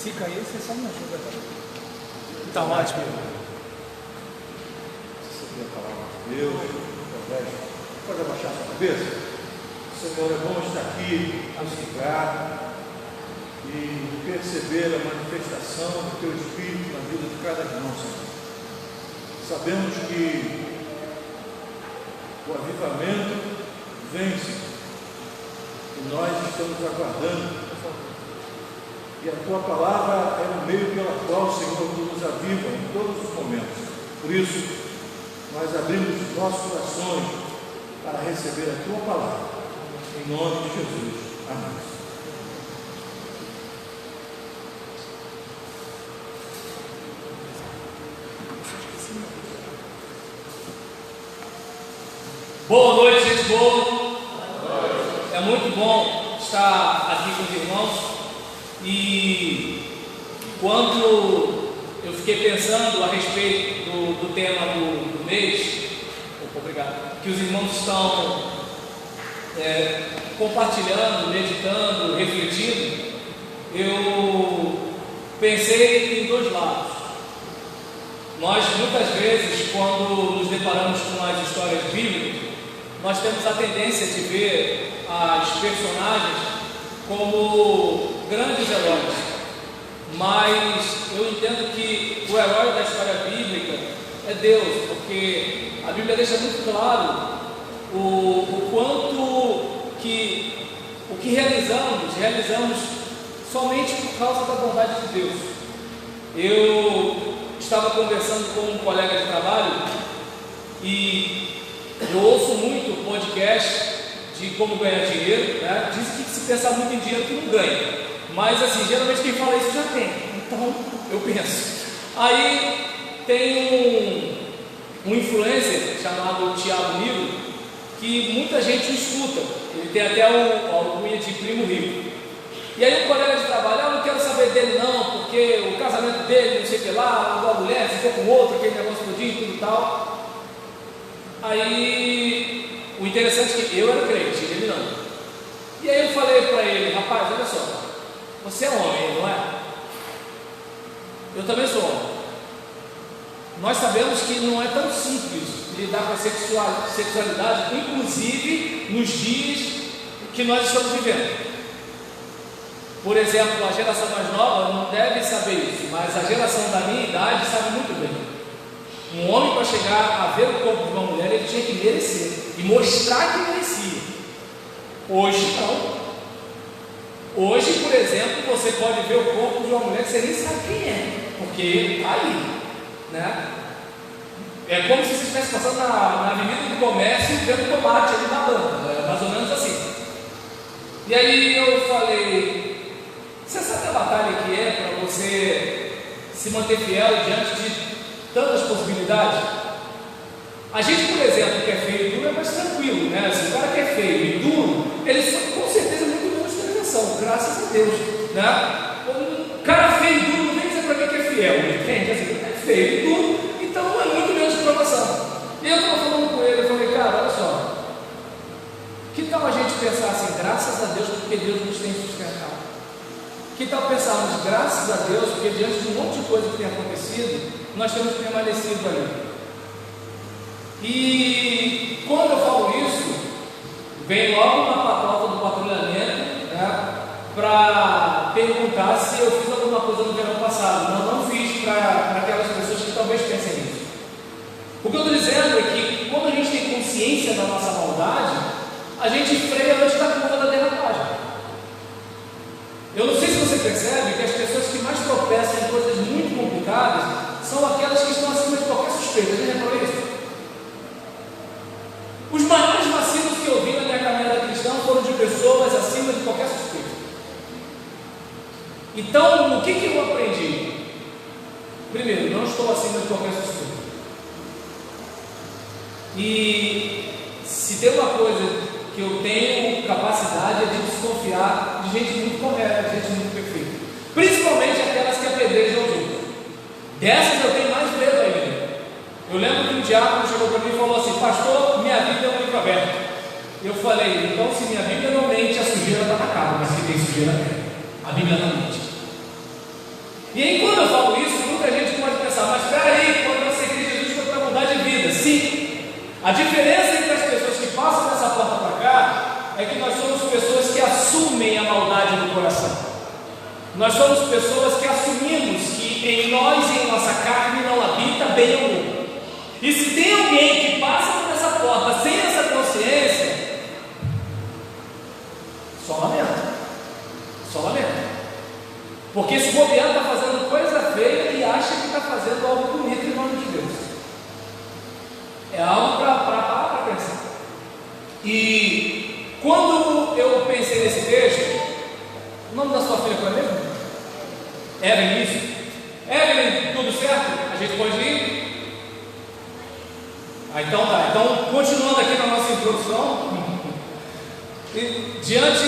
Se cair, você só me ajuda, tá? Tá ótimo. Você sabia a palavra de Deus, pode abaixar sua cabeça? Senhor, é bom estar aqui, nesse lugar, e perceber a manifestação do Teu Espírito na vida de cada irmão, Senhor. Sabemos que o avivamento vence, e nós estamos aguardando. E a Tua palavra é o meio pela qual, Senhor, Tu nos aviva em todos os momentos. Por isso, nós abrimos os nossos corações para receber a Tua palavra. Em nome de Jesus. Amém. Boa noite, gente boa. É muito bom estar aqui com os irmãos. E quando eu fiquei pensando a respeito do tema do mês, obrigado, que os irmãos estão compartilhando, meditando, refletindo, eu pensei em dois lados. Nós muitas vezes, quando nos deparamos com as histórias bíblicas, nós temos a tendência de ver as personagens como grandes heróis, mas eu entendo que o herói da história bíblica é Deus, porque a Bíblia deixa muito claro o quanto que o que realizamos somente por causa da bondade de Deus. Eu estava conversando com um colega de trabalho e eu ouço muito podcast de como ganhar dinheiro, né? Diz que se pensar muito em dinheiro que não ganha, mas assim, geralmente quem fala isso já tem, então eu penso. Aí tem um influencer chamado Thiago Nigro, que muita gente o escuta, ele tem até a alcunha de primo rico. E aí o colega de trabalho, eu não quero saber dele não, porque o casamento dele, não sei o que lá, a mulher ficou com outro, aquele negócio todinho, tudo e tal. Aí o interessante é que eu era crente, ele não. E aí eu falei para ele, rapaz, olha só, você é homem, não é? Eu também sou homem. Nós sabemos que não é tão simples lidar com a sexualidade, inclusive nos dias que nós estamos vivendo. Por exemplo, a geração mais nova não deve saber isso, mas a geração da minha idade sabe muito bem. Um homem, para chegar a ver o corpo de uma mulher, ele tinha que merecer e mostrar que merecia. Hoje não. Hoje, por exemplo, você pode ver o corpo de uma mulher que você nem sabe quem é, porque ele está aí, né? É como se você estivesse passando na avenida do comércio e vendo tomate ali na banca, é mais ou menos assim. E aí eu falei, você sabe a batalha que é para você se manter fiel diante de tantas possibilidades? A gente, por exemplo, que é feio e duro é mais tranquilo, né? Se o cara que é feio e duro, ele com certeza é muito menos tentação, graças a Deus, né? Um cara feio e duro não vem dizer para mim que é fiel, entende? Assim, é feio e duro, então é muito menos provação. E eu estava falando com ele, eu falei, cara, olha só, que tal a gente pensar assim, graças a Deus, porque Deus nos tem sustentado? Que tal pensarmos, graças a Deus, porque diante de um monte de coisa que tem acontecido, nós temos permanecido ali. E quando eu falo isso, vem logo uma patota do patrulhamento, né, para perguntar se eu fiz alguma coisa no verão passado. Não fiz para aquelas pessoas que talvez pensem nisso. O que eu estou dizendo é que quando a gente tem consciência da nossa maldade, a gente freia antes da curva da derrapagem. Eu não sei se você percebe que as pessoas que mais tropeçam em coisas muito complicadas são aquelas que estão acima de qualquer suspeita. Já reparou isso? Os maiores vacilos que eu vi na minha caminhada cristã foram de pessoas acima de qualquer suspeita. Então, o que eu aprendi? Primeiro, não estou acima de qualquer suspeita. E se tem uma coisa que eu tenho capacidade é de desconfiar de gente muito correta, de gente muito perfeita, principalmente aquelas que apedrejam os outros. Dessas eu tenho mais medo ainda. Eu lembro que um diácono chegou para mim e falou assim: pastor, minha Bíblia é um livro aberto. Eu falei: então, se minha Bíblia não mente, a sujeira está na cara, mas se tem sujeira, a Bíblia não mente. E aí, quando eu falo isso, muita gente pode pensar, mas peraí, quando eu aceitei Jesus foi para mudar de vida. Sim, a diferença entre as pessoas que passam dessa porta para cá é que nós somos pessoas que assumem a maldade no coração. Nós somos pessoas que assumimos que em nós e em nossa carne não habita bem algum. E se tem alguém que passa por essa porta sem essa consciência, só lamento. Só lamento. Porque se bobear está fazendo coisa feia e acha que está fazendo algo bonito em nome de Deus. É algo para pensar. E quando eu pensei nesse texto, o nome da sua filha foi mesmo? Evelyn, isso? Evelyn, tudo certo? A gente pode ir? Então tá. Então, continuando aqui na nossa introdução, e diante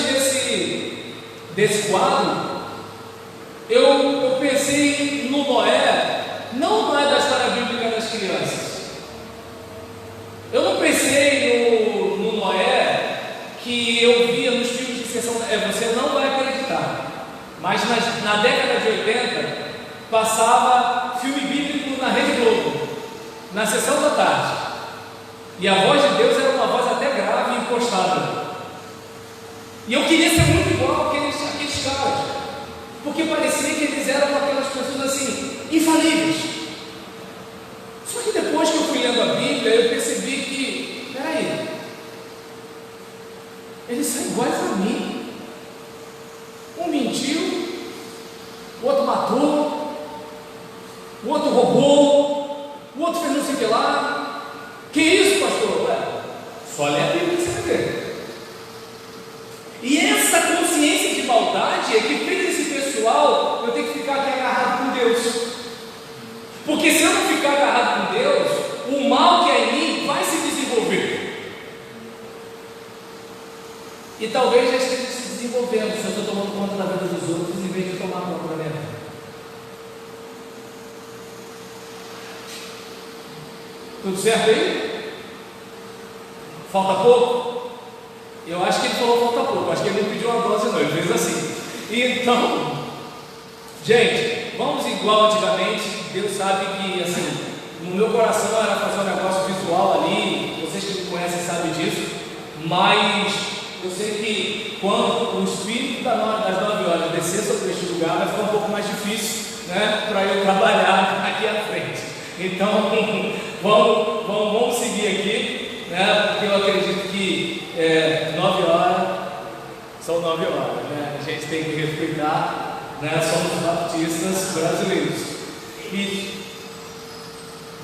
desse quadro, eu pensei no Noé, não no Noé da história bíblica das crianças. Eu não pensei no Noé que eu via nos filmes de sessão. Você não vai acreditar, mas na década de 80 passava filme bíblico na Rede Globo, na sessão da tarde, e a voz de Deus era uma voz até grave e impostada. E eu queria ser muito igual aqueles caras, porque parecia que eles eram aquelas pessoas assim, infalíveis. Só que depois que eu fui lendo a Bíblia, eu percebi que, peraí, eles são iguais a mim. Um mentiu, o outro matou, o outro roubou, o outro fez não sei o que lá. Que isso, pastor? Ué, só lê a Bíblia que você vai ver. E essa consciência de maldade é que fez esse pessoal, eu tenho que ficar aqui agarrado com Deus. Porque se eu não ficar agarrado com Deus, o mal que é em mim vai se desenvolver. E talvez já esteja se desenvolvendo se eu estou tomando conta da vida dos outros em vez de tomar conta da minha vida. Tudo certo aí? Falta pouco? Eu acho que ele falou falta pouco, acho que ele não pediu uma dose não, ele fez assim. Então, gente, vamos igual antigamente. Deus sabe que assim, no meu coração era fazer um negócio visual ali, vocês que me conhecem sabem disso, mas eu sei que quando o espírito das 9 horas descer sobre este lugar, vai ficar um pouco mais difícil, né, para eu trabalhar aqui à frente. Então, vamos seguir aqui, né, porque eu acredito que 9 horas são 9 horas, né? A gente tem que respeitar, né? Somos baptistas brasileiros. E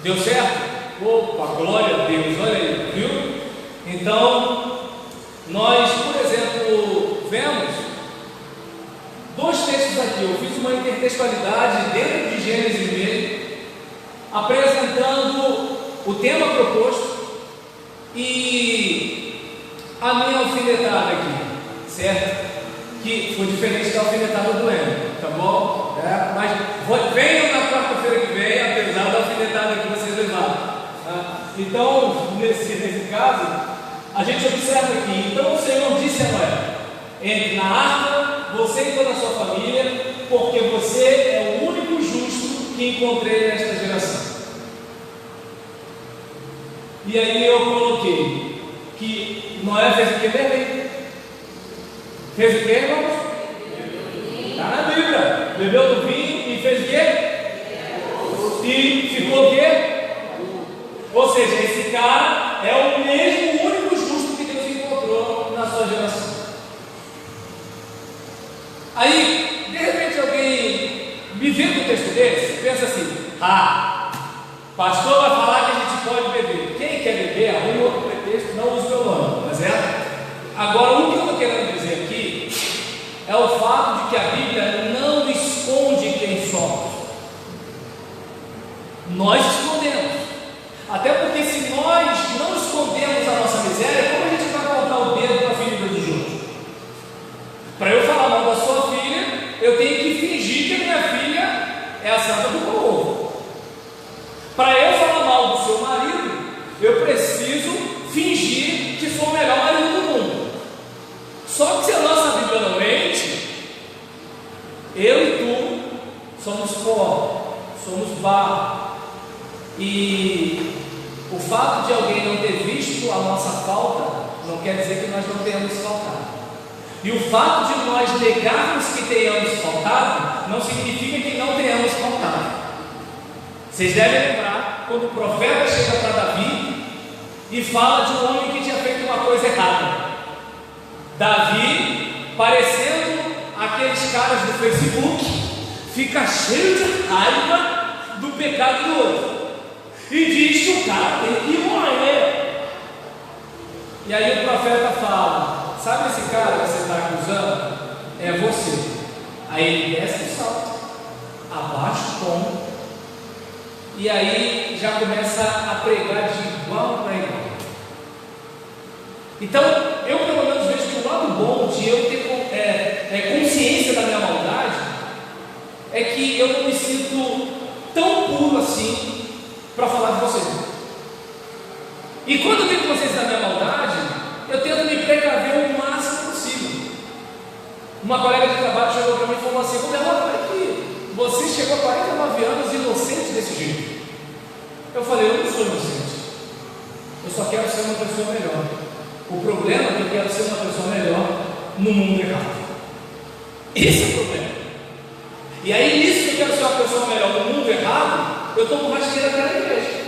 deu certo? Opa, glória a Deus, olha aí, viu? Então, nós, por exemplo, vemos 2 textos aqui. Eu fiz uma intertextualidade dentro de Gênesis mesmo, apresentando o tema proposto e a minha alfinetada aqui, certo? Que foi diferente da alfinetada do Eno, tá bom? Mas venham na quarta-feira que vem, apesar da alfinetada que vocês levaram. Tá? Então, nesse caso, a gente observa aqui. Então o Senhor disse a Noé: entre na arca, você e toda a sua família, porque você é o único justo que encontrei nesta geração. E aí eu coloquei que Noé fez o que mesmo? Fez o que, irmãos? Está na Bíblia. Bebeu do vinho e fez o quê? E ficou o quê? Ou seja, esse cara é o mesmo único justo que Deus encontrou na sua geração. Aí, de repente, alguém me vê com um texto desse, pensa assim: pastor vai falar que a gente pode beber. Quem quer beber, arrume outro pretexto, não use meu nome, tá certo? Agora, o que eu estou querendo dizer aqui é o fato de que a Bíblia não esconde quem somos. Nós escondemos. Até porque se nós não escondemos a nossa miséria, como a gente vai apontar o dedo para a ferida dos outros? Para eu falar mal da sua filha, eu tenho que fingir que a minha filha é a santa do povo. Para eu falar mal do seu marido, eu preciso fingir que sou o melhor marido do mundo. Só que se a nossa Bíblia não mente, eu e tu somos pó, somos barro. E o fato de alguém não ter visto a nossa falta não quer dizer que nós não tenhamos faltado. E o fato de nós negarmos que tenhamos faltado não significa que não tenhamos faltado. Vocês devem lembrar quando o profeta chega para Davi e fala de um homem que tinha feito uma coisa errada. Davi, parecendo aqueles caras do Facebook, fica cheio de raiva do pecado do outro e diz que o cara tem que morrer. E aí o profeta fala: sabe esse cara que você está acusando? É você. Aí ele desce o salto, abaixa o tom, e aí já começa a pregar de igual para igual. Então, eu pelo menos vejo que o lado bom de eu ter consciência da minha maldade é que eu não me sinto tão puro assim para falar de você. E quando eu tenho consciência da minha maldade, eu tento me precaver o máximo possível. Uma colega de trabalho chegou para mim e falou assim: como é que você chegou a 49 anos inocente desse jeito? Eu falei: eu não sou inocente, eu só quero ser uma pessoa melhor. O problema é que eu quero ser uma pessoa melhor no mundo errado. Esse é o problema. E aí, nisso que eu quero ser uma pessoa melhor no mundo errado, eu estou com rasteira até na igreja.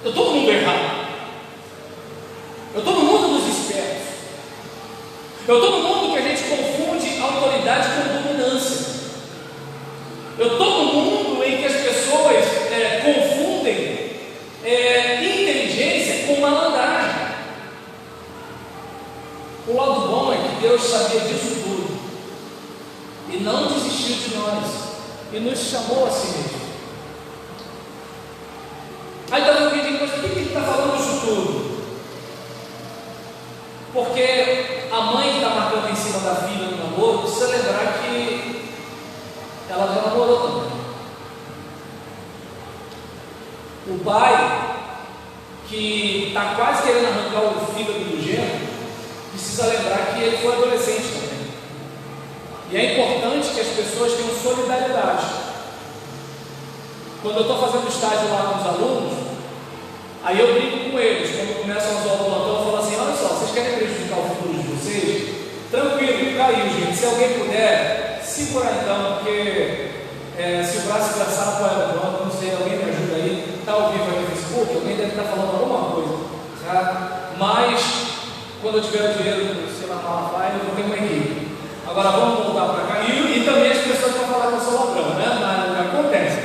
Eu estou no mundo errado. Eu estou no mundo dos espertos. Eu estou no mundo que a gente confunde autoridade com dominância. Eu estou no mundo em que as pessoas confundem inteligência com malandragem. O lado bom é que Deus sabia disso tudo e não desistiu de nós e nos chamou a si mesmo. Aí talvez alguém diga: mas por que ele está falando disso tudo? Porque a mãe que está marcando em cima da filha no namoro precisa lembrar que ela já namorou também. O pai que está quase querendo arrancar o fígado do genro precisa lembrar que ele foi adolescente também. E é importante que as pessoas tenham solidariedade. Quando eu estou fazendo estágio lá com os alunos, aí eu brinco com eles. Quando começam a usar o plantão, eu falo assim: olha só, vocês querem prejudicar o futuro de vocês? Tranquilo, caiu, gente. Se alguém puder, segurar então, porque se o braço engraçado para o plano, não sei, alguém me ajuda aí. Está ao vivo aí no Facebook, alguém deve estar falando alguma coisa, tá? Mas quando eu tiver o dinheiro, sei lá, Malafaia, eu vou ter uma equipe. Agora vamos voltar para cá. E também as pessoas vão falar que eu sou ladrão, né? Mas acontece.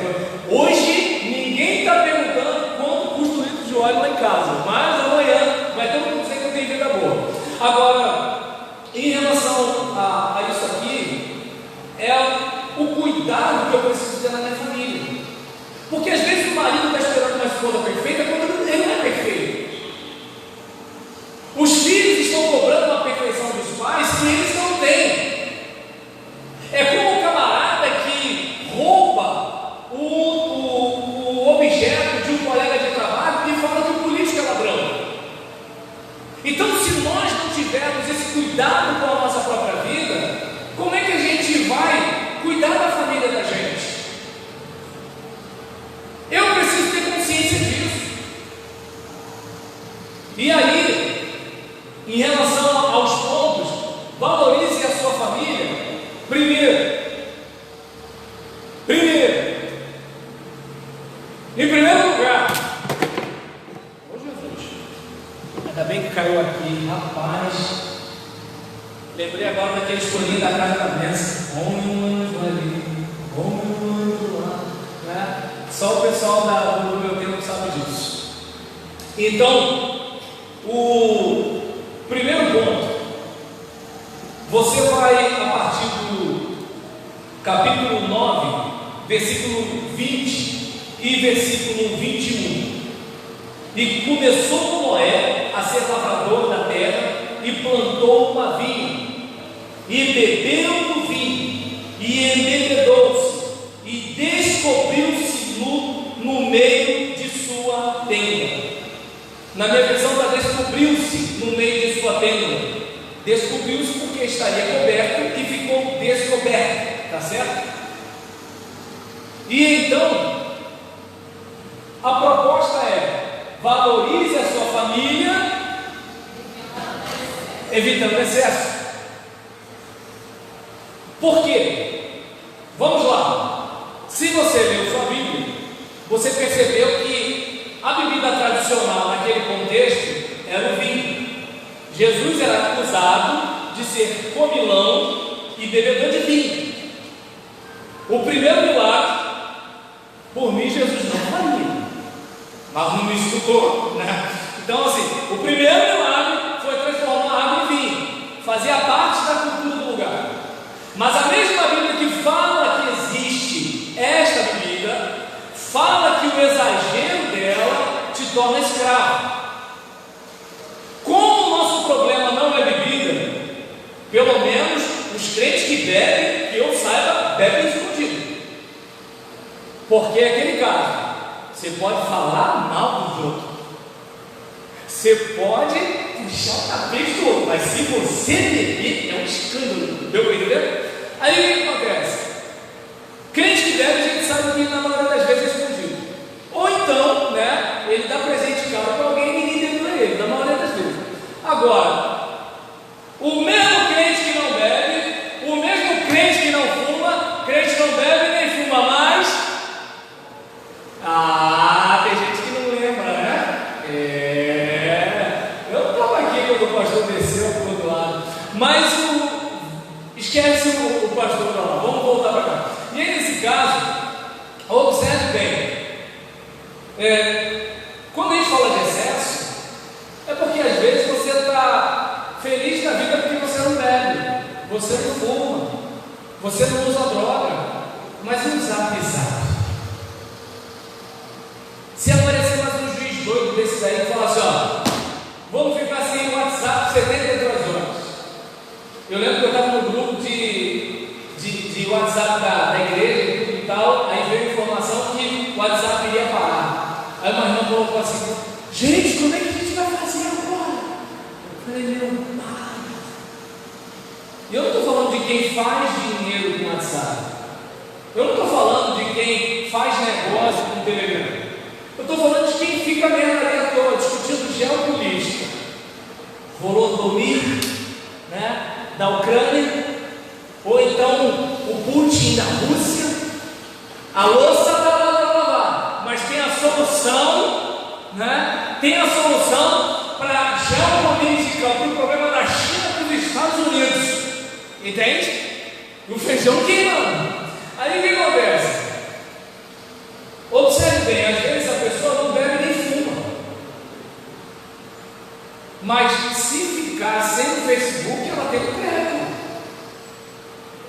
Hoje ninguém está perguntando quanto custa o litro de óleo lá em casa, mas amanhã vai todo mundo dizer que eu tenho vida boa. Agora, em relação a isso aqui, é o cuidado que eu preciso ter na minha família. Porque às vezes o marido está esperando uma esposa perfeita quando ele não é perfeito. Os filhos estão cobrando uma perfeição dos pais que eles não têm. É como o camarada que rouba o objeto de um colega de trabalho e fala que o político é ladrão. Então, se nós não tivermos esse cuidado com a nossa própria vida, como é que a gente vai cuidar da família da gente? Eu preciso ter consciência disso. E aí, em relação aos pontos, valorize a sua família. Primeiro, em primeiro lugar, ô Jesus, ainda bem que caiu aqui, rapaz. Lembrei agora daquele escolhido da casa da bênção. Homem um anjo ali, homem um anjo lá, né? Só o pessoal do meu tempo sabe disso. Então, o primeiro ponto, você vai a partir do capítulo 9, versículo 20 e versículo 21. E começou com Noé a ser lavrador da terra e plantou uma vinha, e bebeu do vinho, e embebedou-se, e descobriu-se no meio de sua tenda. Na minha versão está descobriu-se no meio de sua tenda. Descobriu-se porque estaria coberto e ficou descoberto, tá certo? E então, a proposta é: valorize a sua família, evitando excesso. Por quê? Vamos lá. Se você leu sua Bíblia, você percebeu que a bebida tradicional naquele contexto era o vinho. Jesus era acusado de ser comilão e bebedor de vinho. O primeiro milagre, por mim, Jesus não faria, mas não me escutou, né? Então, assim, o primeiro milagre foi transformar água em vinho, fazia parte da cultura do lugar. Mas a mesma Bíblia que fala que existe esta bebida, fala que o exagero dela te torna escravo. Como o nosso problema não é bebida, pelo menos os crentes que bebem, que eu saiba, bebem escondido. Porque é aquele caso, você pode falar mal dos outros, você pode puxar o tapete do outro, mas se você beber, é um escândalo. Deu para entender? Aí o que acontece? Crente que bebe, a gente sabe que na maioria das vezes é escondido. Ou então, né, ele dá presente de casa para alguém e ninguém dedura ele, na maioria das vezes. Agora, o mesmo crente que não bebe, o mesmo crente que não fuma, crente não bebe nem fuma mais. Tem gente que não lembra, né? Eu estava aqui quando o pastor desceu para o outro lado, mas esquece o pastor para lá, vamos voltar para cá. E aí, nesse caso, observe bem, quando a gente fala de excesso, é porque às vezes você está feliz na vida porque você não bebe, você não fuma, você não usa droga, mas não sabe pisar. Se aparecer mais um juiz doido desses aí e falar assim: ó, vamos ficar sem WhatsApp 72 horas. Eu lembro que eu estava no grupo de WhatsApp da igreja e tal, aí veio a informação que o WhatsApp iria parar. Aí uma irmã colocou assim: gente, como é que a gente vai fazer agora? Eu falei: meu pai. E eu não estou falando de quem faz dinheiro com WhatsApp, eu não estou falando de quem faz negócio com Telegram, eu estou falando de quem fica mesmo ali à toa discutindo geopolítica, Volodymyr, né, da Ucrânia, ou então o Putin da Rússia. A louça está lá, mas tem a solução, né? Tem a solução para a geopolítica, para o problema da China com os Estados Unidos, entende? E o feijão queimando. Aí o que acontece? Observe bem, às vezes a pessoa não bebe nem fuma, mas se ficar sem o Facebook, ela tem um crédito.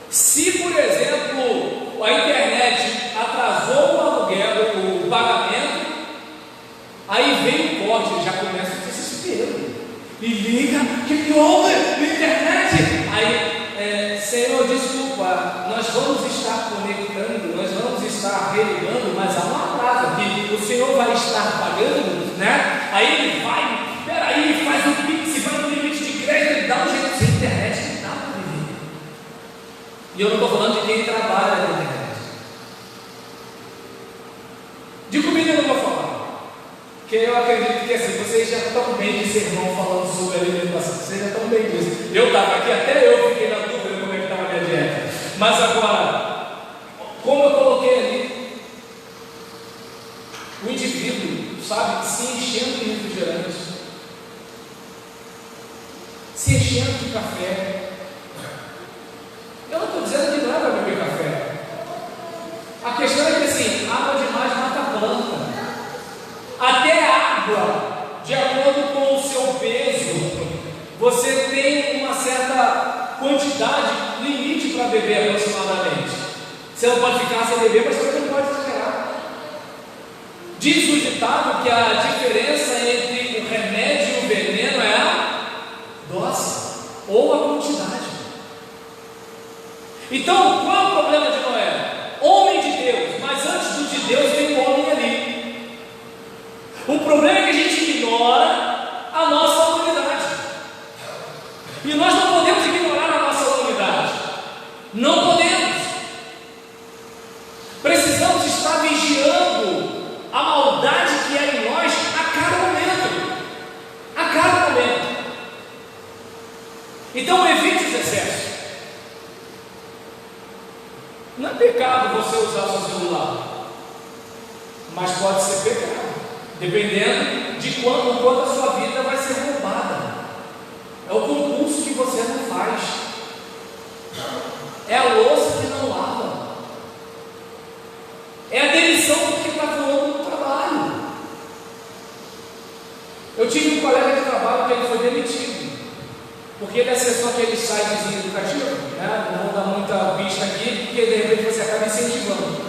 Se, por exemplo, a internet atrasou o aluguel, o pagamento, aí vem o corte, já começa o desespero. E liga: que houve na internet? Aí, Senhor, desculpa, nós vamos estar conectando, nós vamos estar religando, mas há uma atraso que o Senhor vai estar pagando, né? Aí ele vai, peraí, faz um pix, vai no limite de crédito, ele dá um jeito. Sem internet não dá para viver. E eu não estou falando de quem trabalha na internet. De comida eu não vou falar, porque eu acredito que assim, vocês já estão bem de sermão falando sobre alimentação, vocês já estão bem disso. Eu estava aqui, até eu fiquei na dúvida como é que estava a minha dieta. Mas agora, como eu coloquei ali, o indivíduo, sabe, se enchendo de refrigerante, se enchendo de café. Eu não estou dizendo que não é para beber café. A questão é que assim, água demais mata a planta. Até água, de acordo com o seu peso, você tem uma certa quantidade, limite para beber aproximadamente. Você não pode ficar sem beber, mas você não pode exagerar. Diz o ditado que a diferença entre o remédio e o veneno é a dose ou a quantidade. Então, qual é o problema de Noé? Homem de Deus, mas antes do de Deus vem o homem ali. O problema é que a gente ignora a nossa humanidade. E nós não podemos ignorar a nossa humanidade. Não podemos. Precisamos pecado você usar seu celular, mas pode ser pecado, dependendo de quando a sua vida vai ser roubada. É o concurso que você não faz, é a louça que não lava, é a demissão porque está voando no trabalho. Eu tive um colega de trabalho que ele foi demitido, porque ele acessou aquele sitezinho educativo, né? Não vou dar muita pista aqui, porque de repente você acaba incentivando.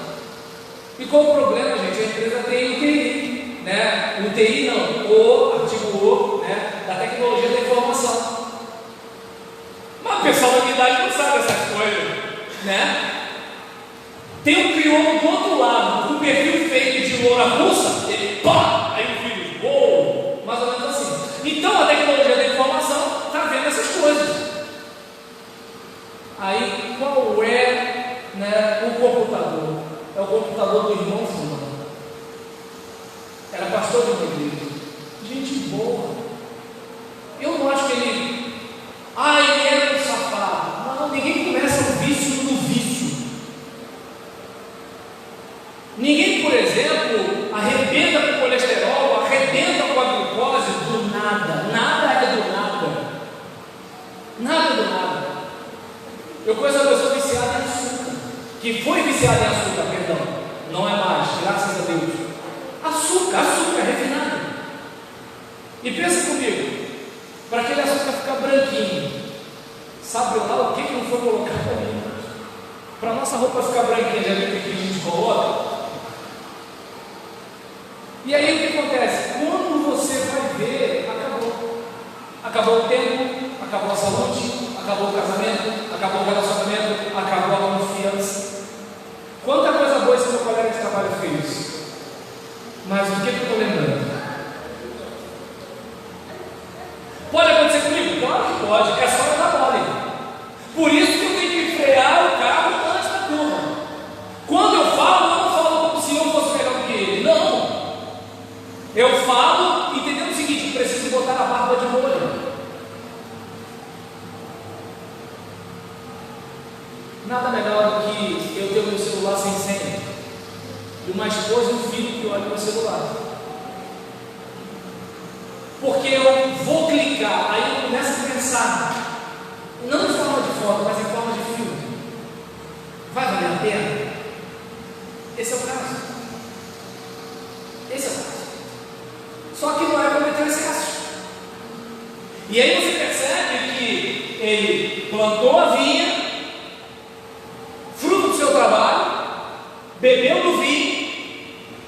E qual o problema, gente? A empresa tem o TI, né? O TI não, o artigo O, né? Da tecnologia da informação. Mas a pessoa da minha idade não sabe essas coisas, né? Tem um crioulo do outro lado, com um perfil feito de loura russa, ele pá! Aí o filho, uou! Mais ou menos assim. Então a tecnologia da informação está vendo essas coisas. Aí qual é, né, o computador? É o computador do irmão fulano. Era pastor de uma igreja. Gente boa. Eu não acho que ele era um safado. Não, ninguém começa o vício no vício. Ninguém, por exemplo, arrebenta com o colesterol, arrebenta com a glicose do nada. Nada é do nada. Nada do nada. Eu conheço uma pessoa viciada em açúcar, que foi viciada em açúcar, perdão, não é mais, graças a Deus. Açúcar refinado. E pensa comigo, para aquele açúcar ficar branquinho, sabe lá o que não foi colocado ali? Para a nossa roupa ficar branquinha, já viu o que a gente coloca? E aí o que acontece? Quando você vai ver, acabou. Acabou o tempo, acabou a saúde, acabou o casamento, acabou o relacionamento, acabou a confiança. Quanta coisa boa esse meu colega de trabalho fez. Mas o que eu estou lembrando? Pode acontecer comigo? Claro que pode, é só eu dar mole. Por isso que eu tenho que frear o carro antes da curva. Quando eu não falo como se eu fosse melhor do que ele. Não. Eu falo entendendo o seguinte: preciso botar a barba de molho. Nada melhor do que eu ter o meu celular sem senha, e uma esposa e um filho que olha o meu celular. Porque eu vou clicar, aí eu começo a pensar, não em forma de foto, mas em forma de filme. Vai valer a pena? Esse é o caso. Esse é o caso. Só que não é cometer excesso. E aí você percebe que ele plantou a vinha, fruto do seu trabalho, bebeu do vinho,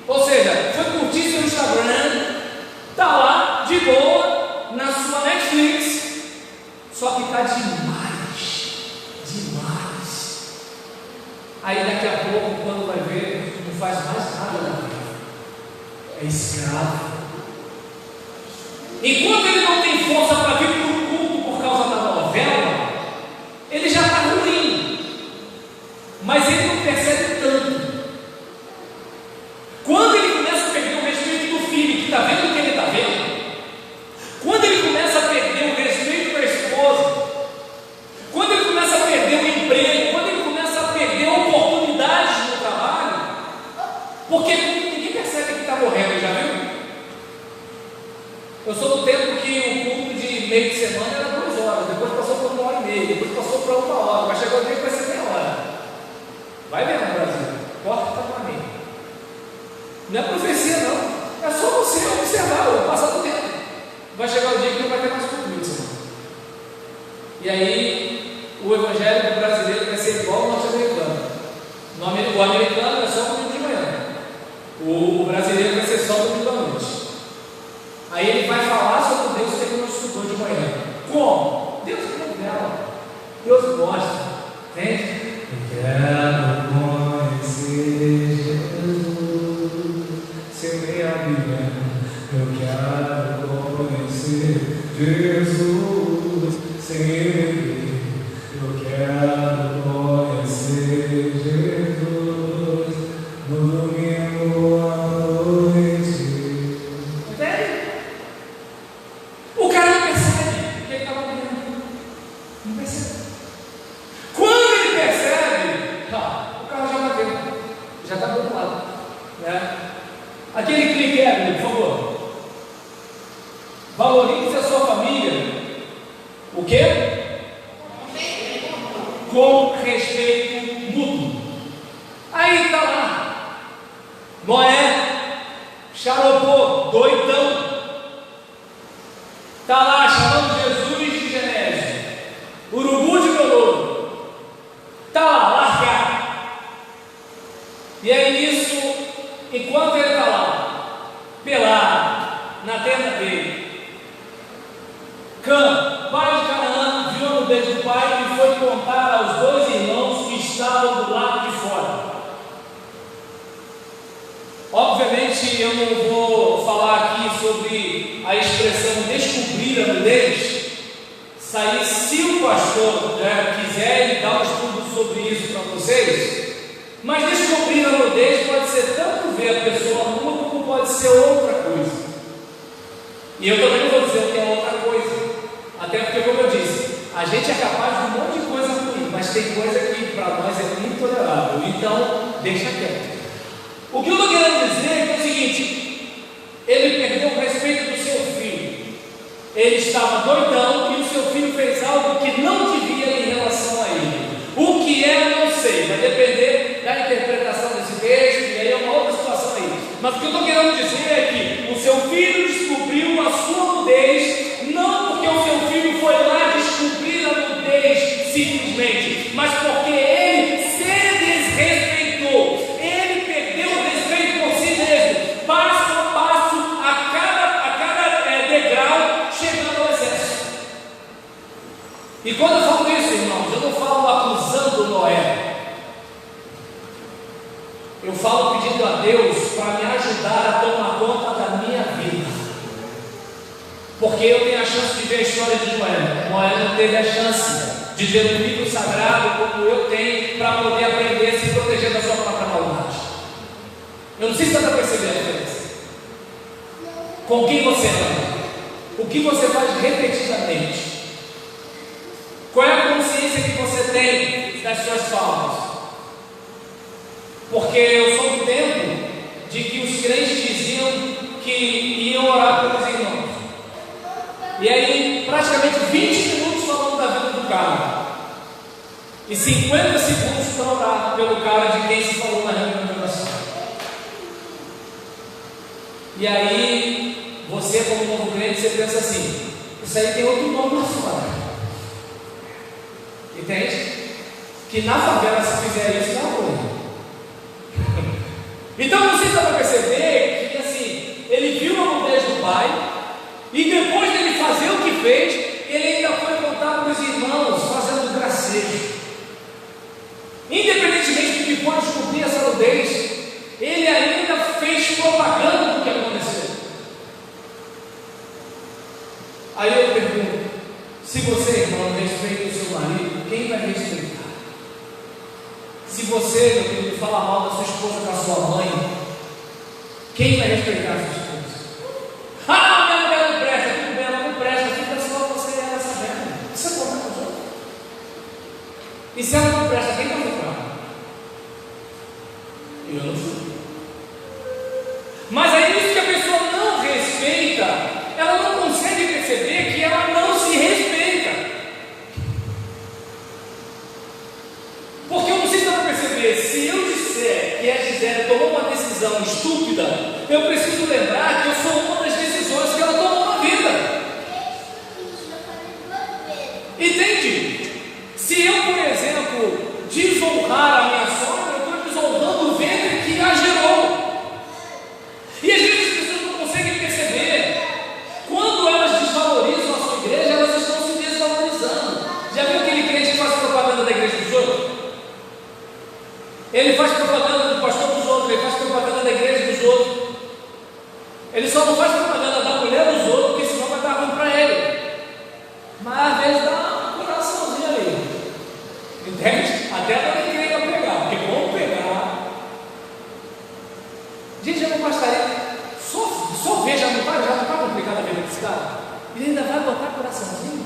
ou seja, foi curtir seu Instagram, está lá de boa na sua Netflix, só que está demais. Aí daqui a pouco, quando vai ver, não faz mais nada na vida, é escravo. Enquanto ele não tem força para vir para o culto por causa da novela, ele já está ruim, mas ele não percebe tanto. Quando ele começa a perder o respeito do filho, que está vendo o que ele está vendo, quando ele começa a perder o respeito da esposa, quando ele começa a perder o emprego, quando ele começa a perder oportunidades no trabalho, porque ninguém percebe que está morrendo, já viu? Eu sou do tempo que o culto de meio de semana era 2 horas, depois passou por 1h30, depois passou para 1 hora, vai chegar o dia que vai ser meia hora. Vai vendo, Brasil, corta está para mim. Não é profecia, não, é só você observar o passar do tempo. Vai chegar o dia que não vai ter mais culto de semana. E aí, o evangélico brasileiro vai ser igual ao norte-americano. O americano é só domingo de manhã, o brasileiro vai ser só domingo à noite. Aí ele vai falar sobre Deus que ele não estudou de manhã. Como? Deus revela. Deus gosta. Entende? Eu quero conhecer Jesus. Sem minha Bíblia. Eu quero conhecer Jesus. Sem ele. Eu quero conhecer Jesus. No domingo à noite. Entende? O cara não percebe que ele estava morrendo. Não percebe. Quando ele percebe, o carro já né? Aquele clique, por favor. Valorize a sua família. O quê? Com respeito mútuo. Aí está lá Noé, xaropô, doidão, está lá chamando Jesus de Genésio, urubu de Belouro, está lá, largado. E aí nisso, enquanto ele está lá, pelado, na tenda dele, Cã, pai de Canaã, viu a nudez do pai e foi contar aos dois irmãos que estavam do lado de fora. Obviamente eu não vou falar aqui sobre a expressão descobrir a nudez. Sair, se o pastor quiser, ele dá um estudo sobre isso para vocês. Mas descobrir a nudez pode ser tanto ver a pessoa nua, como pode ser outra coisa. E eu também não vou dizer o que é outra coisa, até porque, como eu disse, a gente é capaz de um monte de coisa ruim, mas tem coisa que para nós é intolerável, então deixa quieto. O que eu estou querendo dizer é o seguinte: ele perdeu o respeito do seu filho, ele estava doidão e o seu filho fez algo que não devia em relação a ele. O que é, eu não sei, vai depender da interpretação desse texto, e aí é uma outra situação aí. Mas o que eu estou querendo dizer é que o seu filho descobriu a sua nudez, não porque o seu filho foi lá descobrir a nudez simplesmente, mas porque ele se desrespeitou, ele perdeu o respeito por si mesmo, passo a passo, a cada degrau, chegando ao excesso. E quando eu falo isso, irmãos, eu não falo acusando Noé. Eu falo pedindo a Deus para me ajudar a tomar conta da minha vida. Porque eu tenho a chance de ver a história de Noé. Noé não teve a chance de ter um livro sagrado como eu tenho para poder aprender a se proteger da sua própria maldade. Eu não sei se você está percebendo a diferença. Com quem você anda? O que você faz repetidamente? Qual é a consciência que você tem das suas faltas? Porque eu sou do tempo de que os crentes diziam que iam orar pelos irmãos. E aí, praticamente 20 minutos falando da vida do cara. E 50 segundos para orar pelo cara de quem se falou na reunião de oração. E aí, você como novo crente, você pensa assim: isso aí tem outro nome lá fora. Entende? Que na favela, se fizer isso, dá ruim. Então você dá para perceber que assim, ele viu a nudez do pai, e depois dele fazer o que fez, ele ainda foi contar para os irmãos, fazendo gracejo. Independentemente do que for descobrir essa nudez, ele ainda fez propaganda do que aconteceu. Aí eu pergunto: se você, irmão, respeita o seu marido, quem vai respeitar? Se você, meu querido, fala mal da sua esposa com a sua mãe, quem vai respeitar a sua esposa? Ah, minha mulher não presta, tudo bem, ela não presta, fica só você e ela sabendo. Isso é contar com os outros. E se ela não presta, quem vai ficar? Eu não fui. Mas é isso que a pessoa não respeita, ela não consegue perceber que ela não se respeita. Porque eu não sei se dá para perceber, se eu disser que a Gisele tomou uma decisão estúpida, eu preciso lembrar que eu sou uma das decisões que ela tomou na vida. Entende? Se eu, por exemplo, desonrar a minha sogra, eu estou desonrando o ventre que a gerou. E às vezes as pessoas não conseguem perceber. Quando elas desvalorizam a sua igreja, elas estão se desvalorizando. Já viu aquele crente que faz propaganda da igreja dos outros? Ele faz propaganda do pastor dos outros, ele faz propaganda da igreja dos outros. Ele só não faz propaganda da mulher dos outros, porque senão vai dar ruim para ele. Mas às vezes dá um coraçãozinho ali. Entende? Até para quem queira pegar, porque vamos pegar. Gente, já não bastaria. Só ver, já não está complicado a vida desse cara. E ainda vai botar coraçãozinho.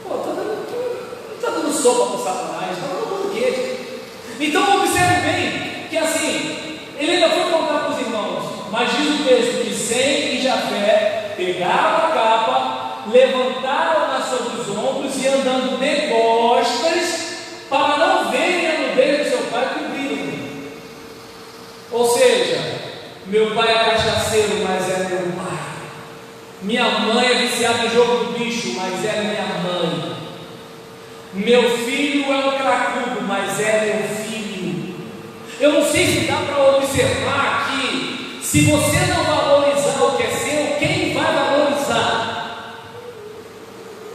Pô, não está dando sopa para o Satanás, está dando banquete. Então observe bem que assim, ele ainda foi Ou seja, meu pai é cachaceiro, mas é meu pai. Minha mãe é viciada em jogo do bicho, mas é minha mãe. Meu filho é um cracudo, mas é meu filho. Eu não sei se dá para observar que, se você não valorizar o que é seu, quem vai valorizar?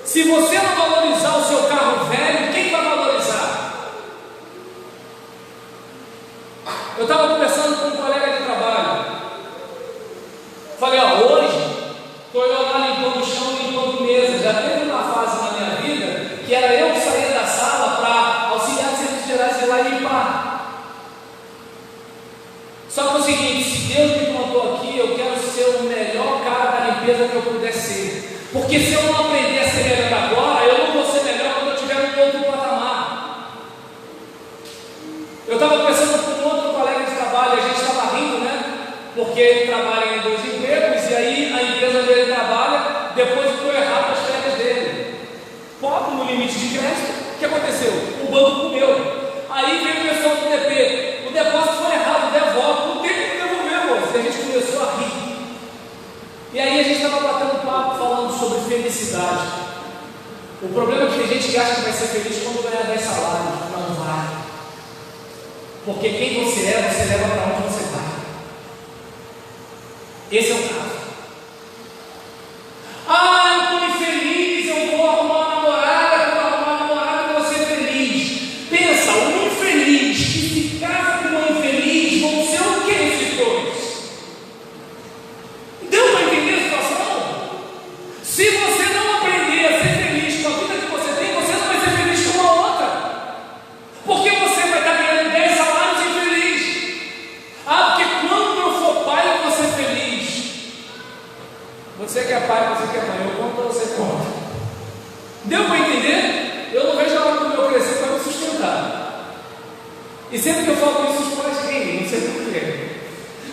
Se você não valorizar o seu carro velho, quem vai valorizar? Eu estava conversando com um colega de trabalho. Falei, hoje estou eu lá limpando o chão, limpando mesa. Já teve uma fase na minha vida que era eu que saía da sala para auxiliar os serviços gerais e ir lá e limpar. Só que é o seguinte, se Deus me plantou aqui, eu quero ser o melhor cara da limpeza que eu puder ser. Porque se eu não aprender a ser melhor agora, eu não vou ser melhor quando eu estiver no outro patamar. Eu estava conversando com um outro colega de trabalho, a gente estava rindo, né? Porque ele trabalha em 2 empregos, e aí a empresa onde ele trabalha depositou errado as férias dele. Pobre no limite de crédito. O que aconteceu? O banco comeu. Aí veio o pessoal do DP. O depósito foi errado, devolve. Não tem como devolver, moço. E a gente começou a rir. E aí a gente estava batendo papo falando sobre felicidade. O problema é que tem gente que acha que vai ser feliz quando ganhar 10 salários. Não vai. Porque quem você é, você leva para onde você vai. Esse é o caso. Eu estou infeliz, eu vou arrumar uma namorada, vou ser feliz. Pensa, um infeliz que se casa com uma infeliz vão ser o que esses dois? Deu para entender a situação? Se você não aprender a ser feliz com a vida que você tem, você não vai ser feliz com a outra. Porque você vai estar ganhando 10 salários infeliz. Porque quando eu for pai eu vou ser feliz. Você que é pai, você que é mãe, eu conto, você conta. Deu para entender? Eu não vejo a hora do meu crescer para me sustentar. E sempre que eu falo isso, os pais riem, não sei porquê.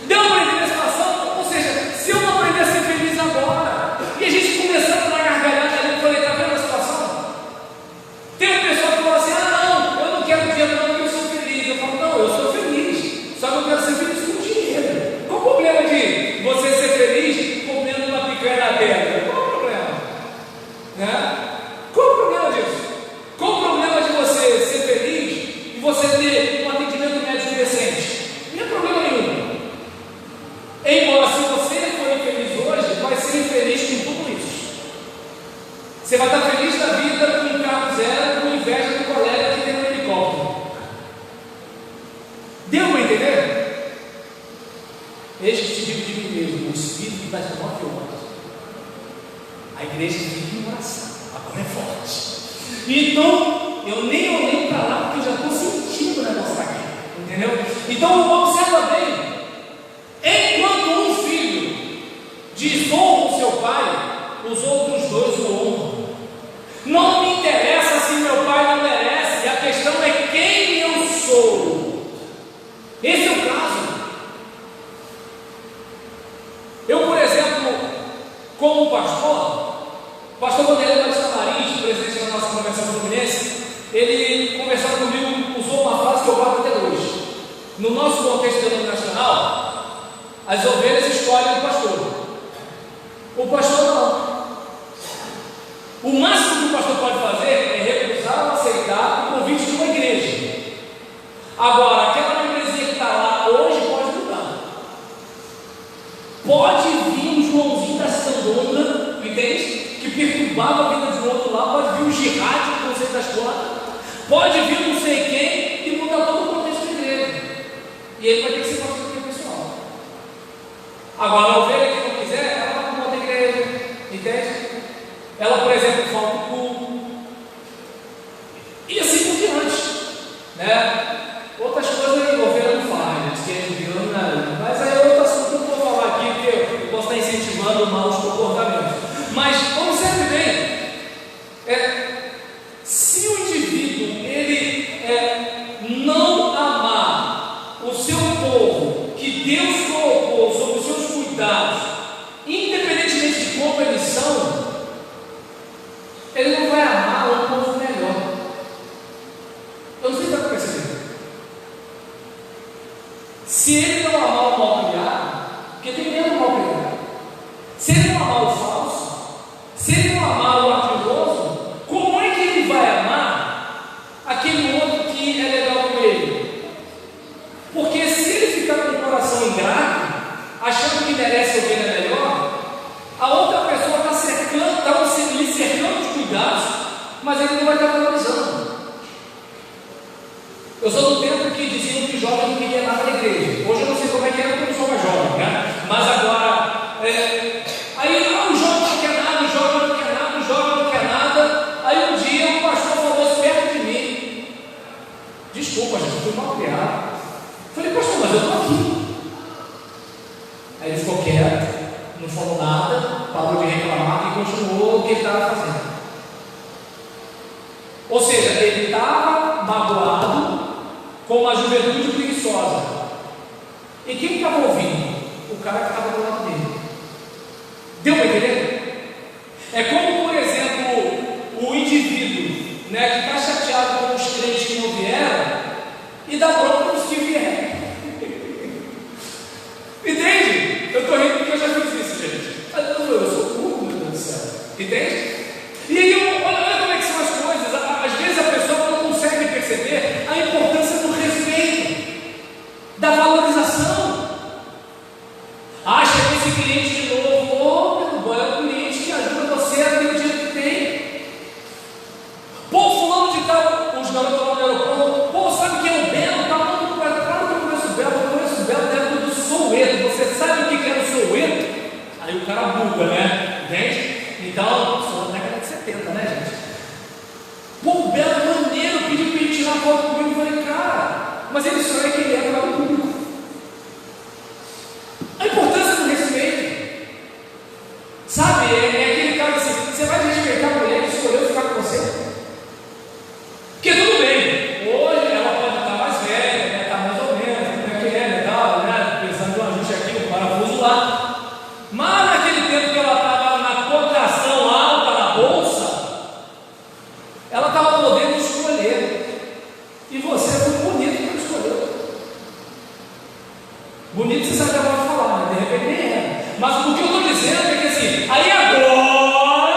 Deu para entender a situação? Ou seja, se eu não aprender a ser feliz agora, e a gente começando na gargalhada ali, eu falei, está vendo a situação? Tem um pessoal que fala assim, não, eu não quero dinheiro não, porque eu sou feliz. Eu falo, não, eu sou feliz, só que eu quero ser feliz com dinheiro. Qual o problema de você ser feliz comendo uma picanha na terra? Qual o problema? Né? Qual o problema disso? Qual o problema de você ser feliz e você ter um atendimento médico decente? Não é problema nenhum. Embora, se você for infeliz hoje, vai ser infeliz com tudo isso. Você vai estar feliz da vida com um carro zero, com inveja do colega que tem um helicóptero. Deu para entender? Eis que te digo de mim mesmo, o Espírito das 9 horas. A igreja fica em oração, agora é forte. Então, eu nem olhei para lá porque eu já estou sentindo o negócio aqui. Entendeu? Então, observa bem. Enquanto um filho desonra o seu pai, os outros dois o honram. Não me interessa se meu pai não merece, a questão é quem eu sou. Esse é o caso. Eu, por exemplo, como pastor, Vanderlei Batista Marins, presidente da nossa Convenção Fluminense, ele, conversando comigo, usou uma frase que eu guardo até hoje. No nosso contexto denominacional, as ovelhas escolhem o pastor. O pastor não. O máximo que o pastor pode fazer é recusar ou aceitar o convite de uma igreja. Agora, aquela membresia que está lá hoje pode mudar. Pode vir um Joãozinho da Sandonga, entende? Que perturbava a vida de um outro lá. Pode vir um jihad, que não sei das quantas. Pode vir não sei quem e mudar todo o contexto da igreja. E ele vai ter que ser pastor aqui, pessoal. Agora, a ovelha que não quiser, ela vai para outra igreja. Entende? Ela, por exemplo, falta o culto. E assim por diante. Né? Outras coisas a ovelha não faz, que é virando nada. Mas aí é outro assunto que eu não vou falar aqui, porque eu posso estar incentivando maus comportamentos. Mas, observe bem, se o indivíduo ele não amar o seu povo, que Deus colocou sob os seus cuidados, independentemente de como eles são, ele não vai amar um povo melhor. Eu não sei se está percebendo. Se ele não amar o mal criado, porque tem medo do mal criado, se ele não amar o falso, se ele não amar o ardiloso, como é que ele vai amar aquele outro que é legal com ele? Porque se ele ficar com o coração ingrato, achando que merece alguém é melhor, a outra pessoa está lhe cercando de cuidados, mas ele não vai estar valorizando. Eu sou do tempo que diziam que jovem não queria nada na igreja. Hoje eu não sei como é que é, porque eu não sou mais jovem, né? Mas agora, o jovem não quer nada, o jovem não quer nada, o jovem não quer nada. Aí um dia o pastor falou perto de mim: desculpa, gente, eu fui mal criado. Eu falei: pastor, mas eu estou aqui. Aí ele ficou quieto, não falou nada, parou de reclamar e continuou o que ele estava fazendo. Ou seja, ele estava magoado com uma juventude preguiçosa. E quem estava ouvindo? O cara que estava do lado dele. Deu para entender? É como, por exemplo, o indivíduo, né, que está chateado com os crentes que não vieram e dá bronca para os que vieram. Entende? Eu estou rindo porque eu já fiz isso, gente. Eu sou burro, meu Deus do céu. Entende? E aí, olha como é que são as coisas. Às vezes a pessoa não consegue perceber a importância do respeito, da valorização. Acha que esse cliente de novo, é um cliente que ajuda você a ter o dinheiro que tem. Pô, fulano de tal, os garotos lá no aeroporto, pô, sabe quem é o Belo? Tá falando, claro que eu conheço o Belo, dentro do Soweto. Você sabe o que era o Soweto? Aí o cara buga, né? Entende? Então, sou da década de 70, né, gente? Pô, o Belo é maneiro, pediu para ele tirar foto comigo. Eu falei: cara, mas ele só é que ele é para o público. A importância do respeito, sabe? É aquele cara assim: você vai respeitar a mulher que escolheu ficar com você? Porque tudo bem, hoje ela pode estar mais velha, né? Está mais ou menos, como é que é, legal, né? Pensando em um ajuste aqui, um parafuso lá. Mas naquele tempo que ela estava na cotação alta na bolsa, ela estava podendo escolher. E você foi bonito que não escolheu. Bonito você sabe que ela vai falar, né? De repente nem é. Mas o que eu estou dizendo é que assim, aí agora,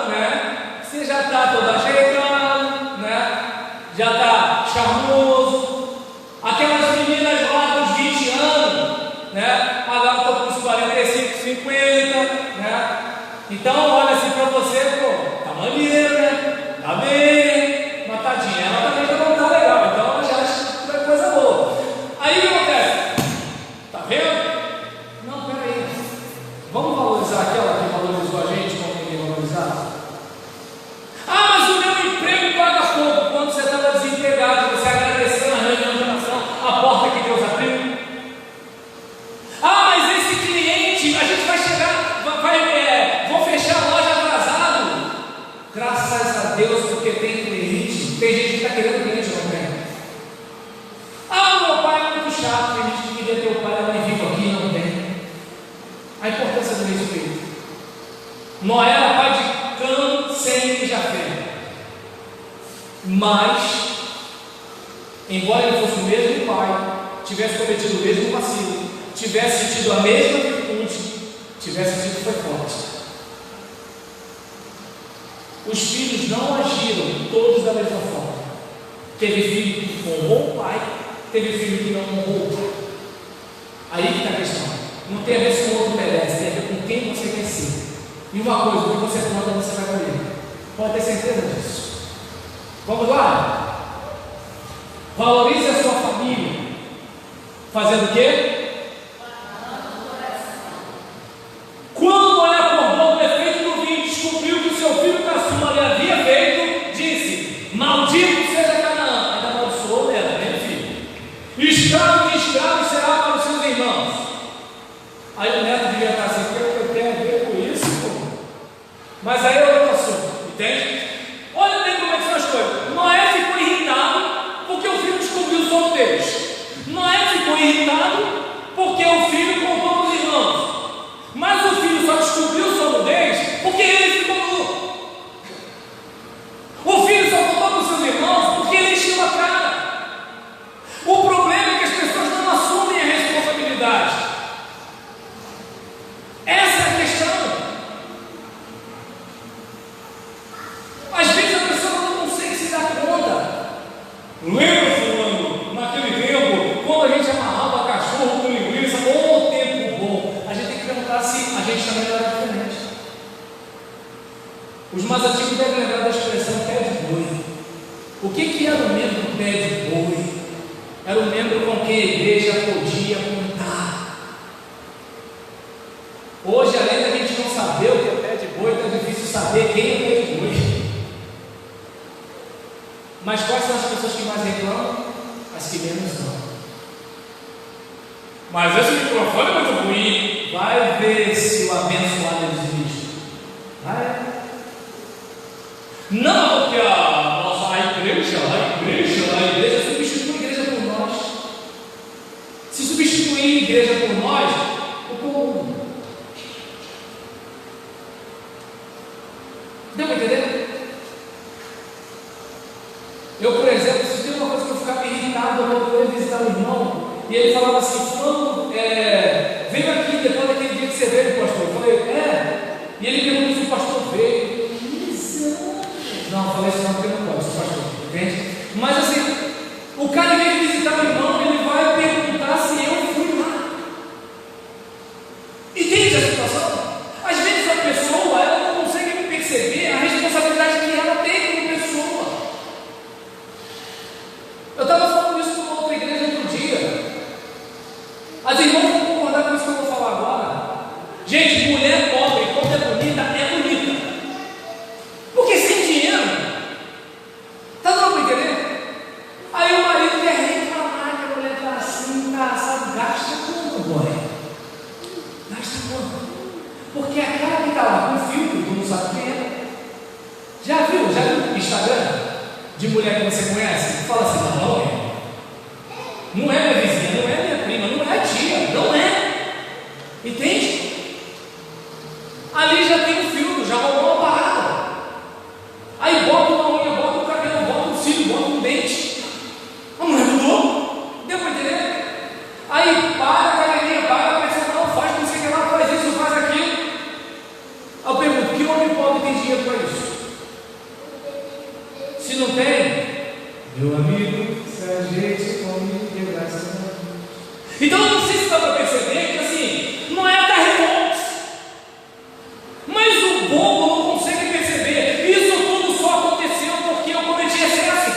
né? Você já está todo ajeitado, né? Já está charmoso. Aquelas meninas lá dos 20 anos, né? Agora estou com uns 45, 50, né? Então olha assim para você, pô, tá maneiro, né? Tá bem, mas tadinha, ela também já não tá legal, então ela já acha que é coisa boa. Aí o que acontece? Tá vendo? Não, peraí, vamos valorizar aquela que valorizou a gente como ninguém valorizava? Ah, mas o meu emprego paga pouco. Quando você estava desempregado, você agradeceu na reunião de oração a porta que Deus abriu. Ah, mas esse cliente, a gente vai chegar, vou fechar a loja atrasado. Graças a Deus, porque tem cliente. Tem gente que está querendo cliente, não tem. Ah, o meu pai é muito chato, tem gente que queria ter o pai da mãe vivo aqui, não tem. A importância do respeito. Noé era pai de Cã, Sem e Jafé. Mas, embora ele fosse o mesmo pai, tivesse cometido o mesmo vacilo, tivesse tido a mesma virtude, tivesse tido foi forte. Os filhos não agiram todos da mesma forma. Teve filho que honrou o pai, teve filho que não honrou o pai. Aí que está a questão. Não tem a ver se o outro merece, tem a ver com quem você quer ser. E uma coisa, o que você planta, você vai colher. Pode ter certeza disso. Vamos lá? Valorize a sua família. Fazendo o quê? Quando Noé acordou do efeito do vinho, descobriu que o seu filho caçula lhe havia feito, disse: maldito seja Canaã. Ainda amaldiçoou nela, né, filho? Escravo de escravo será para os seus irmãos. Aí o neto devia estar assim: o que eu tenho a ver com isso, pô? Mas aí é outro assunto, entende? Olha bem como é que são as coisas. Noé ficou irritado porque o filho descobriu o sono deles. Noé ficou irritado porque o filho contou para os irmãos. Mas o filho só descobriu o sono deles porque ele ficou nu. O filho só contou para os seus irmãos porque ele encheu a cara. O mais antigos devem lembrar da expressão pé de boi. O que era o membro pé de boi? Era o membro com quem a igreja podia contar. Hoje, além da gente não saber o que é pé de boi, está difícil saber quem é pé de boi. Mas quais são as pessoas que mais reclamam? As que menos não. Mas esse microfone é muito ruim. Vai ver se o abençoado existe. Vai. Não, porque a igreja substitui a igreja por nós. Se substituir a igreja por nós, o povo. Deu para entender? Eu, por exemplo, se tem uma coisa que eu ficava irritado quando eu ia visitar o irmão, e ele falava assim: fulano, veio aqui depois daquele dia que você veio, pastor. Eu falei, e ele perguntou se o pastor veio. Não, eu falei isso não, porque não pode, sou pastor, entende? Mas assim, o cara veio visitar o irmão, ele vai perguntar se eu fui lá. Entende a situação? Às vezes a pessoa, ela não consegue perceber a responsabilidade que ela tem como pessoa. Eu estava falando isso com uma outra igreja outro dia. As irmãs vão concordar com isso que eu vou falar agora. Gente, mulher pobre, quando é bonita, é bonita. Porque sem dinheiro, tá dando para entender? Aí o marido quer reclamar que a mulher está assim, sabe, gasta quanto, boy? Gasta quanto? Porque a cara que está lá com o filtro, tu não sabe quem é. Já viu o Instagram de mulher que você conhece? Fala assim, não é minha vizinha, não é minha prima, não é tia, não é. Entende? Ali já tem um filtro, já rolou uma parada. Aí bota uma unha, bota um cabelo, bota um cílio, bota um dente. A mulher mudou. Deu para entender? Aí paga a academia, paga a personal, faz não sei o que lá, faz isso, faz aquilo. Aí eu pergunto, que homem pobre tem dinheiro para isso? Se não tem, meu amigo, se a gente come de graça. Então eu não sei se dá para perceber que assim, não é a carreira, mas o bobo não consegue perceber. Isso tudo só aconteceu porque eu cometi excesso.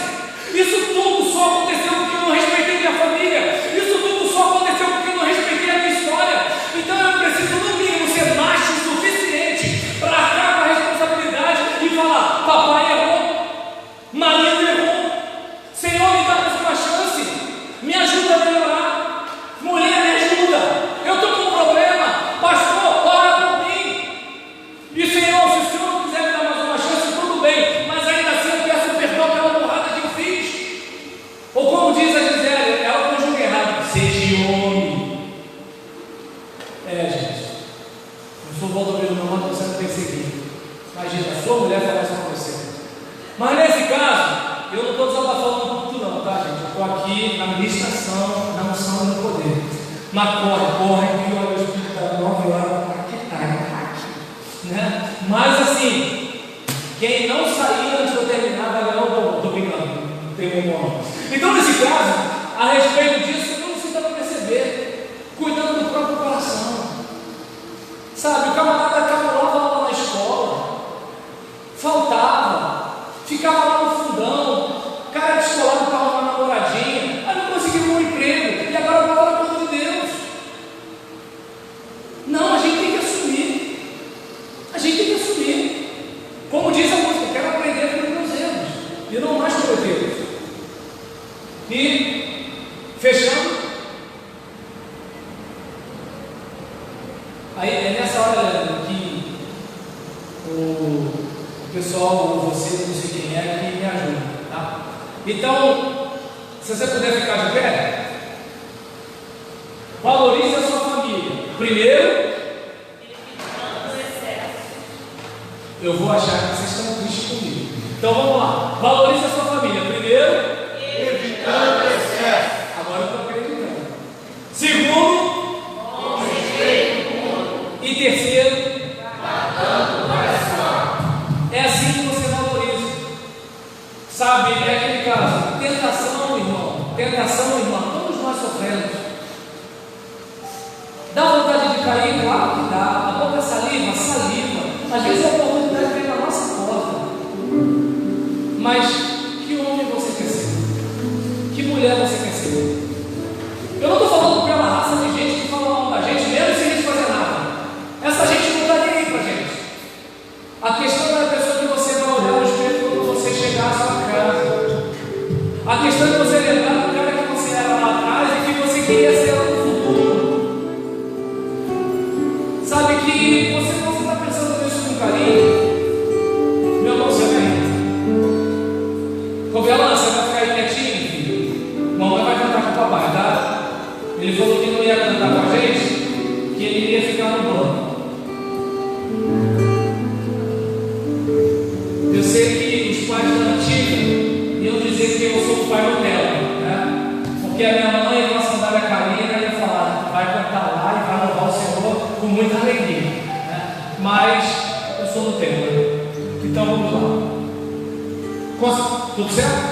Isso tudo só aconteceu porque eu não respeitei minha família. Isso tudo só aconteceu porque eu não respeitei a minha história. Então eu preciso no mínimo ser macho o suficiente para arcar com a responsabilidade e falar: papai errou, marido errou, Senhor me dá mais uma chance, me ajuda a melhorar, mulher me ajuda, eu estou com um problema, pastor, ora por mim. E Senhor, se o Senhor não quiser me dar mais uma chance, tudo bem, mas ainda assim eu peço perdão pela burrada que eu fiz. Ou como diz a Gisele, ela conjuga errado: seja homem. Gente, não sou volta ouvir meu irmão, você não perseguido. Imagina, a sua mulher falar isso com você. Mas nesse caso, eu não estou desabafando tudo não, tá, gente? Eu estou aqui na ministração, na unção e no poder. Mas corre, que olha o Espírito da 9 horas, né? Mas assim, quem não sair antes de eu terminar vai ganhar o bom. Estou brincando, não tem bom não. Então nesse caso, a respeito disso, eu não sei se dá para perceber, cuidando do próprio coração. Sabe, o camarada acabava lá na escola, faltava, ficava lá no fundão, cara descolado estava uma namoradinha, aí não conseguiu um emprego, e agora vai falar com Deus. Não, a gente tem que assumir. A gente tem que assumir. Como diz a música, quero aprender com os meus erros e não mais cometê-los. E, fechando, aí é nessa hora que o pessoal, ou você, não sei quem é, que me ajuda, tá? Então, se você puder ficar de pé, valorize a sua família. Primeiro, eu vou achar que vocês estão tristes comigo. Então vamos lá. Valorize a sua família. Primeiro, evitando excesso. Agora eu estou acreditando. Segundo, com respeito. E terceiro, guardando o coração. É assim que você valoriza. Sabe, é aquele caso. Tentação, irmão. Todos nós sofremos. Dá vontade de cair? Claro que dá. A boca saliva. Às vezes a oportunidade vem na nossa porta. Mas que homem você quer ser? Que mulher você quer ser? Eu não estou falando pela raça de gente que fala mal da gente, mesmo sem a gente fazer nada. Essa gente não está nem aí para a gente. A questão é a pessoa que você vai olhar no espelho quando você chegar à sua casa. A questão é você lembrar do cara que você era lá atrás e que você queria ser lá no futuro. Sabe que você está pensando nisso com carinho. Meu irmão, você vai. Covelã, você vai ficar aí quietinho, filho? Mamãe vai cantar com o papai, tá? Ele falou que não ia cantar com a gente, que ele ia ficar no banco. Eu sei que os pais da antiga iam dizer que eu sou o pai Nutella, né? Porque a minha mãe, a nossa Dália Karina, ia falar, vai cantar lá e vai louvar o Senhor com muita alegria, né? Mas eu sou Nutella. Então vamos lá. Tudo certo?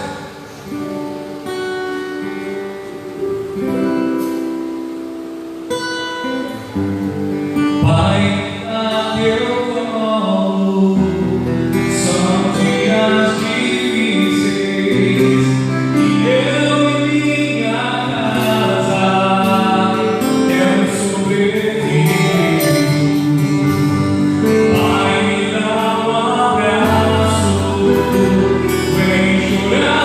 Pai, a teu colo, são dias difíceis e eu e minha casa temos sobrevivido. Pai, me dá um abraço, vem chorar.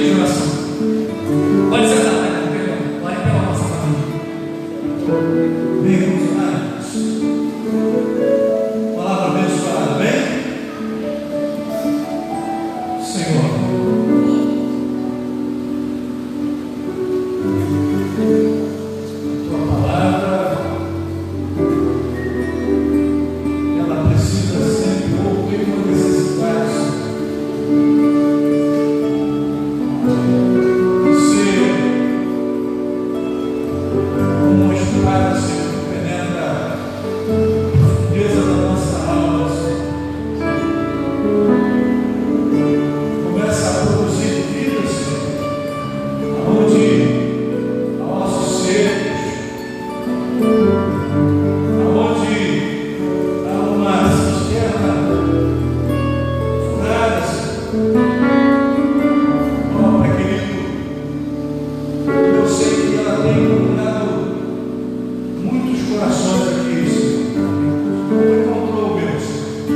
de oração. Pode sentar, né? Perdão. Ore pela nossa família. Vem, vamos orar. Palavra abençoada, bem? Senhor, tua palavra, ela precisa sempre ouvir uma necessidade, Senhor. Uma espada, Senhor, que penetra a profundeza da nossa alma, Senhor. Começa a produzir vida, Senhor, aonde aos nossos seres, aonde há uma cisterna furada, Senhor. Ó, Pai querido, eu sei que ela tem procurado muitos corações aqui, Senhor. Não encontrou o meu, Senhor.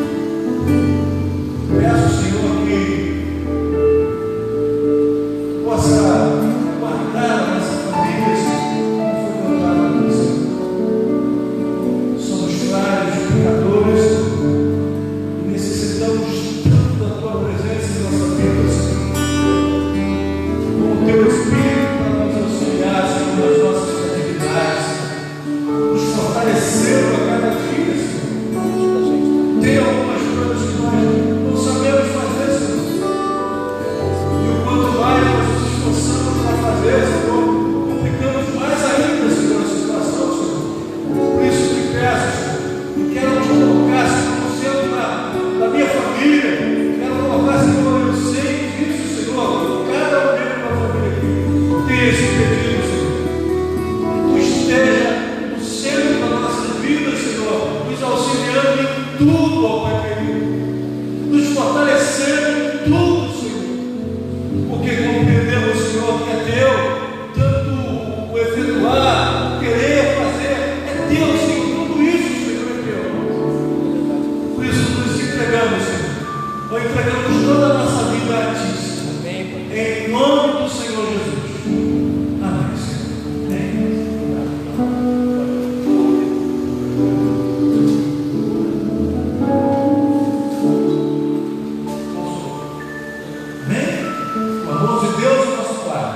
Peço, Senhor, que possa guardar a nossa família, Senhor, como foi cantado aqui, Senhor. Somos falhos, pecadores, e necessitamos tanto da tua presença em nossa vida, Senhor. Com o teu Espírito para nos auxiliar, Senhor, nas nossas atividades, nos fortalecendo a cada dia, Senhor. Tem algumas coisas que nós não sabemos fazer, Senhor. E o quanto mais nós nos esforçamos para fazer, Senhor, complicamos mais ainda, Senhor, a situação, Senhor. Por isso te peço, Senhor, e quero te colocar, Senhor, no centro da minha família. Quero colocar, Senhor, eu sei disso, Senhor, cada um membro da família aqui tem esse pedido, Senhor. Que tu esteja no centro da nossa vida, Senhor, nos auxiliando em tudo, ó Pai querido, nos fortalecendo em tudo, Senhor, porque compreendemos, Senhor, que é teu, tanto o efetuar, o querer fazer, é teu, Senhor, tudo isso, Senhor, é teu. Por isso nos entregamos, Senhor, nós entregamos toda a nossa vida a ti, Senhor, em nome do Senhor Jesus. Amém, Senhor. Amém. Amém? O amor de Deus, nosso Pai,